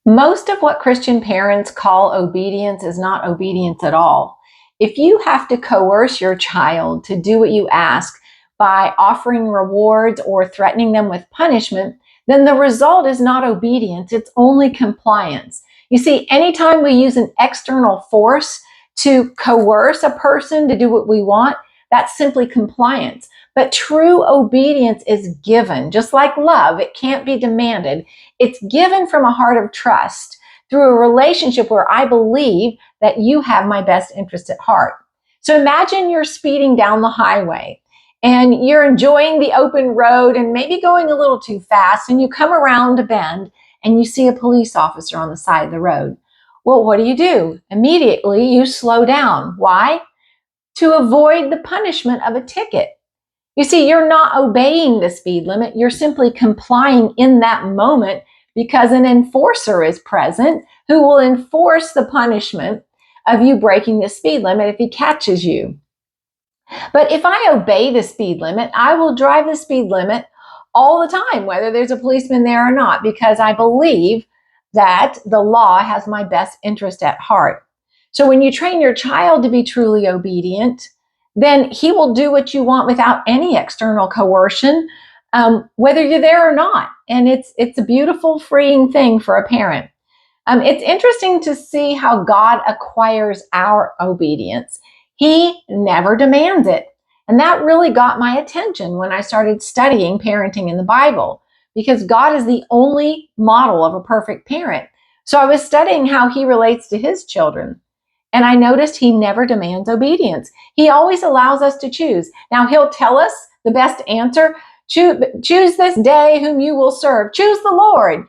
Most of what Christian parents call obedience is not obedience at all. If you have to coerce your child to do what you ask by offering rewards or threatening them with punishment, then the result is not obedience, it's only compliance. You see, anytime we use an external force to coerce a person to do what we want, that's simply compliance. But true obedience is given, just like love, it can't be demanded. It's given from a heart of trust through a relationship where I believe that you have my best interest at heart. So imagine you're speeding down the highway and you're enjoying the open road and maybe going a little too fast, and you come around a bend and you see a police officer on the side of the road. Well, what do? Immediately you slow down. Why? To avoid the punishment of a ticket. You see, you're not obeying the speed limit. You're simply complying in that moment because an enforcer is present who will enforce the punishment of you breaking the speed limit if he catches you. But if I obey the speed limit, I will drive the speed limit all the time, whether there's a policeman there or not, because I believe that the law has my best interest at heart. So when you train your child to be truly obedient, then he will do what you want without any external coercion, whether you're there or not. And it's a beautiful, freeing thing for a parent. It's interesting to see how God acquires our obedience. He never demands it. And that really got my attention when I started studying parenting in the Bible, because God is the only model of a perfect parent. So I was studying how he relates to his children. And I noticed he never demands obedience. He always allows us to choose. Now, he'll tell us the best answer. Choose this day whom you will serve. Choose the Lord.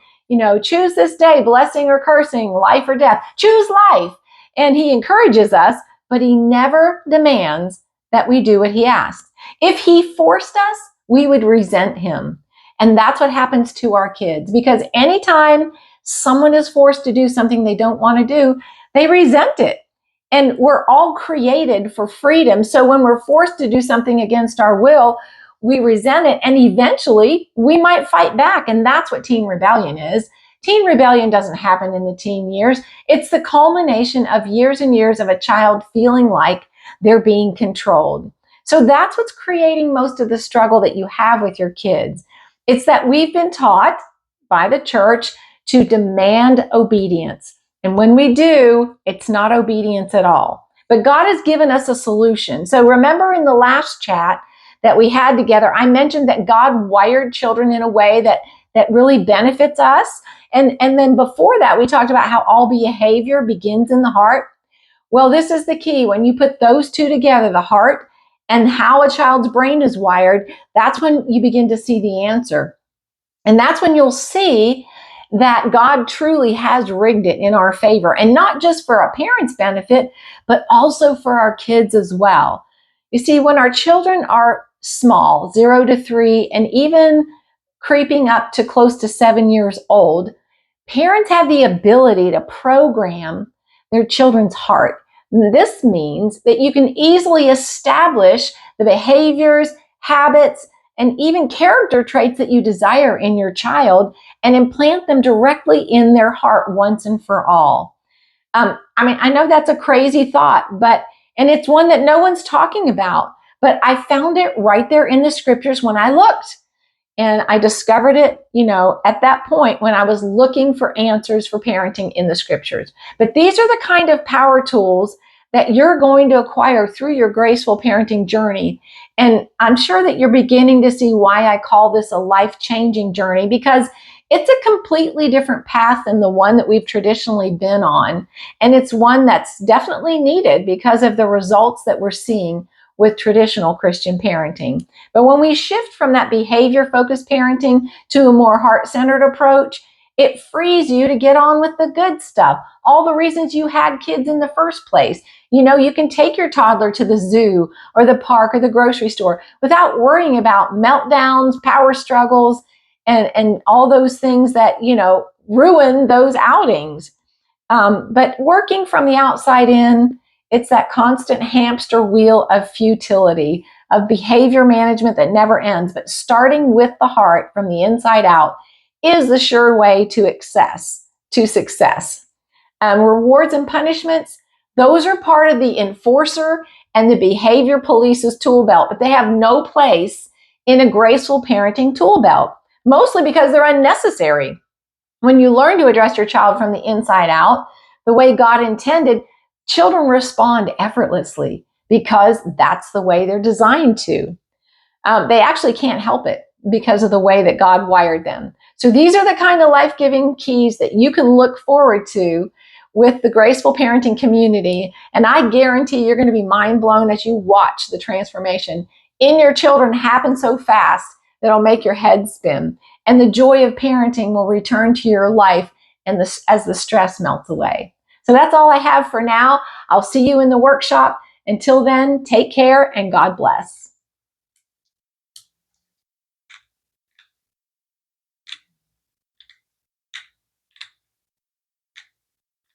Choose this day, blessing or cursing, life or death. Choose life. And he encourages us, but he never demands that we do what he asks. If he forced us, we would resent him. And that's what happens to our kids, because anytime someone is forced to do something they don't want to do, they resent it. And we're all created for freedom. So when we're forced to do something against our will, we resent it, and eventually we might fight back. And that's what teen rebellion is. Teen rebellion doesn't happen in the teen years. It's the culmination of years and years of a child feeling like they're being controlled. So that's what's creating most of the struggle that you have with your kids. It's that we've been taught by the church to demand obedience. And when we do, it's not obedience at all. But God has given us a solution. So remember in the last chat that we had together, I mentioned that God wired children in a way that really benefits us. And then before that, we talked about how all behavior begins in the heart. Well, this is the key. When you put those two together, the heart and how a child's brain is wired, that's when you begin to see the answer. And that's when you'll see that God truly has rigged it in our favor, and not just for a parent's benefit, but also for our kids as well. You see, when our children are small, 0 to 3, and even creeping up to close to 7 years old, parents have the ability to program their children's heart. This means that you can easily establish the behaviors, habits, and even character traits that you desire in your child and implant them directly in their heart once and for all. I know that's a crazy thought, and it's one that no one's talking about, but I found it right there in the scriptures when I looked. And I discovered it, at that point when I was looking for answers for parenting in the scriptures. But these are the kind of power tools that you're going to acquire through your graceful parenting journey. And I'm sure that you're beginning to see why I call this a life-changing journey, because it's a completely different path than the one that we've traditionally been on. And it's one that's definitely needed because of the results that we're seeing with traditional Christian parenting. But when we shift from that behavior-focused parenting to a more heart-centered approach, it frees you to get on with the good stuff, all the reasons you had kids in the first place. You can take your toddler to the zoo or the park or the grocery store without worrying about meltdowns, power struggles, and all those things that, ruin those outings. But working from the outside in, it's that constant hamster wheel of futility, of behavior management that never ends. But starting with the heart from the inside out is the sure way to to success. Rewards and punishments, those are part of the enforcer and the behavior police's tool belt, but they have no place in a graceful parenting tool belt, mostly because they're unnecessary. When you learn to address your child from the inside out, the way God intended, children respond effortlessly because that's the way they're designed to. They actually can't help it because of the way that God wired them. So these are the kind of life-giving keys that you can look forward to with the Graceful Parenting community. And I guarantee you're going to be mind blown as you watch the transformation in your children happen so fast that it'll make your head spin. And the joy of parenting will return to your life as the stress melts away. So that's all I have for now. I'll see you in the workshop. Until then, take care and God bless.